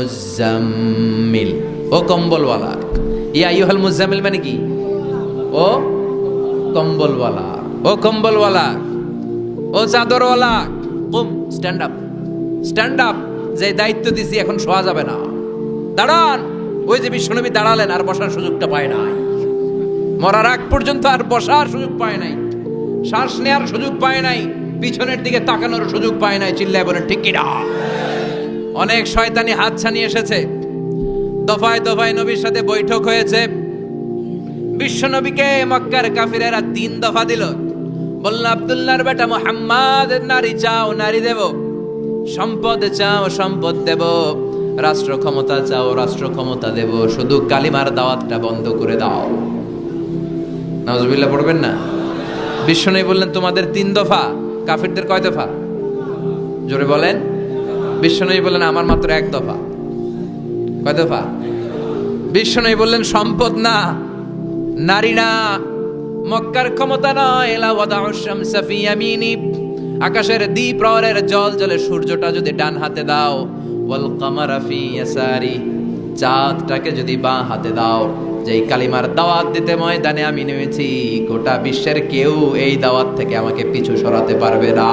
মুজাম্মিল, ও কম্বলওয়ালা। ইয়া আইয়ুহাল মুজাম্মিল মানে কি? ও কম্বলওয়ালা, ও কম্বলওয়ালা, ও চাদরওয়ালা, কুম, স্ট্যান্ড আপ, স্ট্যান্ড আপ। যে দায়িত্ব দিছি এখন শোয়া যাবে না, দাঁড়ান। ওই যে বিশ্বনবী দাঁড়ালেন, আর বসার সুযোগটা পায় নাই। মরার আগ পর্যন্ত আর বসার সুযোগ পায় নাই, শ্বাস নেওয়ার সুযোগ পায় নাই, পিছনের দিকে তাকানোর সুযোগ পায় নাই। চিল্লায় বলেন ঠিক কিনা? অনেক শয়তানি হাতছানি এসেছে, দফায় দফায় নবীর সাথে বৈঠক হয়েছে। বিশ্বনবীকে মক্কার কাফিরেরা 3 দফা দিল। বলল, আব্দুল্লাহর বেটা মুহাম্মদ, নারী চাও নারী দেব, সম্পদ চাও সম্পদ দেব, রাষ্ট্র ক্ষমতা চাও রাষ্ট্র ক্ষমতা দেব, শুধু কালিমার দাওয়াতটা বন্ধ করে দাও। নাউজুবিল্লাহ পড়বেন না? বিশ্বনবী বললেন, তোমাদের 3 দফা, কাফিরদের কয় দফা? জোরে বলেন। বিশ্বনবী বললেন, আমার মাত্র 1 দফা। কয় দফা? বিশ্বনবী বললেন, সম্পদ না, নারী না, মক্কার ক্ষমতা নয়, লা ওয়াদাউ শামসা ফি ইয়ামিনি, আকাশের দ্বিপ্রহরের জল জলে সূর্যটা যদি ডান হাতে দাও, ওয়াল কামারা ফি ইয়াসারি, চাঁদটাকে যদি বাঁ হাতে দাও। যেই কালিমার দাওয়াত দিতে ময়দানে আমি নেমেছি, গোটা বিশ্বের কেউ এই দাওয়াত থেকে আমাকে পিছু সরাতে পারবে না।